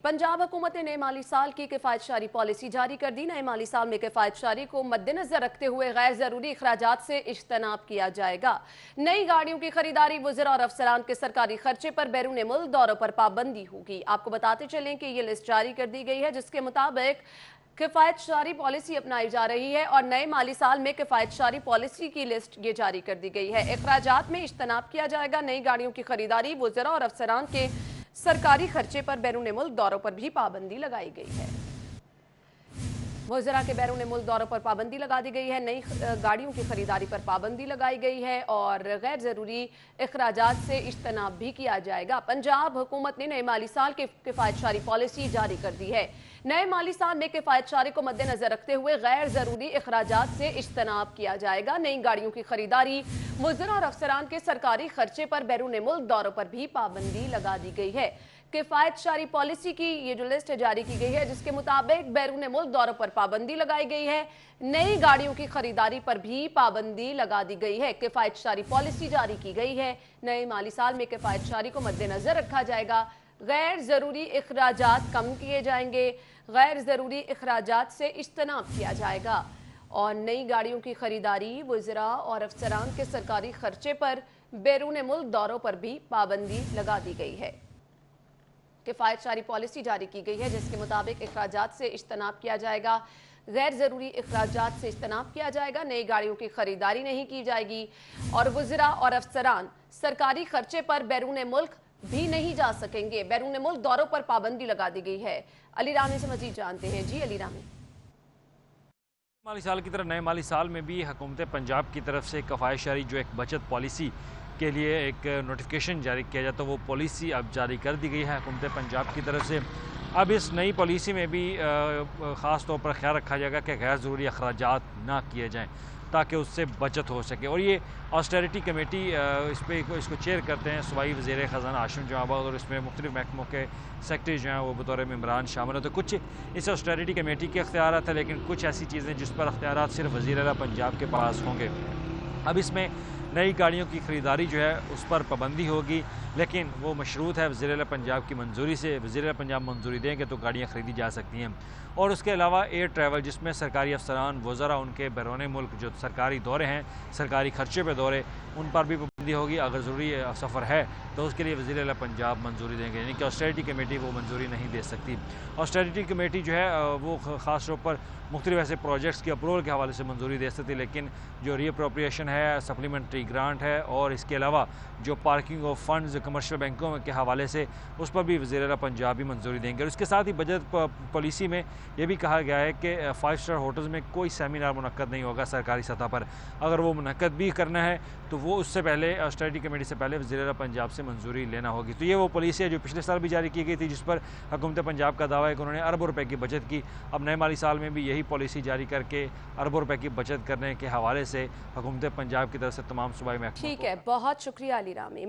पंजाब हुकूमत ने नए माली साल की किफायतशारी पॉलिसी जारी कर दी। नए माली साल में किफायतशारी को मद्देनजर रखते हुए गैर जरूरी अखराजात से इज्तनाब किया जाएगा। नई गाड़ियों की खरीदारी, वज़रा और अफसरान के सरकारी खर्चे पर बैरून मुल्क दौरों पर पाबंदी होगी। आपको बताते चलें कि ये लिस्ट जारी कर दी गई है जिसके मुताबिक किफायतशारी पॉलिसी अपनाई जा रही है और नए माली साल में किफायतशारी पॉलिसी की लिस्ट ये जारी कर दी गई है। अखराजात में इज्तनाब किया जाएगा। नई गाड़ियों की खरीदारी, वज़रा और अफसरान के सरकारी खर्चे पर बैरून मुल्क दौरों पर भी पाबंदी लगाई गई है। वज़रा के बैरून मुल्क दौरों पर पाबंदी लगा दी गई है। नई गाड़ियों की खरीदारी पर पाबंदी लगाई गई है और गैर ज़रूरी अखराजात से इज्तनाब भी किया जाएगा। पंजाब हुकूमत ने नए माली साल की किफायतशारी पॉलिसी जारी कर दी है। नए माली साल में किफायतशारी को मद्देनजर रखते हुए गैर ज़रूरी अखराजात से इज्तनाब किया जाएगा। नई गाड़ियों की खरीदारी, वज़रा और अफसरान के सरकारी खर्चे पर बैरून मुल्क दौरों पर भी पाबंदी लगा दी गई है। किफायतशारी पॉलिसी की ये जो लिस्ट जारी की गई है जिसके मुताबिक बैरून मुल्क दौरों पर पाबंदी लगाई गई है। नई गाड़ियों की खरीदारी पर भी पाबंदी लगा दी गई है। किफायतशारी पॉलिसी जारी की गई है। नए माली साल में किफायतशारी को मद्देनजर रखा जाएगा। गैर जरूरी अखराजात कम किए जाएंगे। गैर जरूरी अखराजात से इज्तनाब किया जाएगा और नई गाड़ियों की खरीदारी, वज़रा और अफसरान के सरकारी खर्चे पर बैरून मुल्क दौरों पर भी पाबंदी लगा दी गई है। किफायतशारी पॉलिसी जारी की गई है जिसके मुताबिक अखराजात से इज्तनाब किया जाएगा। गैर ज़रूरी अखराजात से इज्तनाब किया जाएगा। नई गाड़ियों की खरीदारी नहीं की जाएगी और वज़रा और अफसरान सरकारी खर्चे पर बैरून मुल्क भी नहीं जा सकेंगे। बैरून मुल्क दौरों पर पाबंदी लगा दी गई है। अली रामी से मजीद जानते हैं। जी अली रामी। माली साल की तरह नए माली साल में भी हुकूमत पंजाब की तरफ से किफायतशारी जो एक बचत पॉलिसी के लिए एक नोटिफिकेशन जारी किया जाता है, वो पॉलिसी अब जारी कर दी गई है हुकूमत पंजाब की तरफ से। अब इस नई पॉलिसी में भी ख़ास तौर पर ख्याल रखा जाएगा कि गैर ज़रूरी अखराजात ना किए जाएँ ताकि उससे बचत हो सके। और ये ऑस्टेरिटी कमेटी इसको चेयर करते हैं सूबाई वज़ीर ख़जाना हाशिम जमाबाद और इसमें मुख्तलिफ़ महकमों के सेक्रेटरी जो हैं वो बतौर मेम्बरान शामिल हैं। तो कुछ इस ऑस्टेरिटी कमेटी के अख्तियारात हैं, लेकिन कुछ ऐसी चीज़ें जिस पर अख्तियारात सिर्फ वज़ीर आला पंजाब के पास होंगे। अब इसमें नई गाड़ियों की ख़रीदारी जो है उस पर पाबंदी होगी, लेकिन वो मशरूत है वज़ीर आला पंजाब की मंजूरी से। वज़ीर आला पंजाब मंजूरी देंगे तो गाड़ियाँ ख़रीदी जा सकती हैं। और उसके अलावा एयर ट्रैवल, जिसमें सरकारी अफसरान, वज़रा, उनके बैरून मुल्क जो सरकारी दौरे हैं, सरकारी खर्चे पे दौरे, उन पर भी पाबंदी होगी। अगर ज़रूरी सफ़र है तो उसके लिए वज़ीर आला पंजाब मंजूरी देंगे, यानी कि ऑस्टेरिटी कमेटी वो मंजूरी नहीं दे सकती। ऑस्टेरिटी कमेटी जो है वो ख़ास तौर पर मुख्तलिफ़ ऐसे प्रोजेक्ट्स की अप्रूवल के हवाले से मंजूरी दे सकती है, लेकिन जो रीअप्रोप्रिएशन है, सप्लीमेंट्री ग्रांट है और इसके अलावा जो पार्किंग ऑफ फंड्स कमर्शियल बैंकों के हवाले से, उस पर भी वज़ीर आला पंजाब भी मंजूरी देंगे। और इसके साथ ही बजट पॉलिसी में ये भी कहा गया है कि 5 स्टार होटल्स में कोई सेमिनार मुनक्कद नहीं होगा सरकारी सतह पर। अगर वो मुनक्कद भी करना है तो वो उससे पहले ऑस्टेरिटी कमेटी से पहले वज़ीर आला पंजाब से मंजूरी लेना होगी। तो ये वो पॉलिसी है जो पिछले साल भी जारी की गई थी, जिस पर हुकूमत पंजाब का दावा है कि उन्होंने अरबों रुपए की बचत की। अब नए माली साल में भी यही पॉलिसी जारी करके अरबों रुपए की बचत करने के हवाले से हुकूमत पंजाब की तरफ से तमाम सूबाई महकमों ठीक है, बहुत शुक्रिया अली रामी।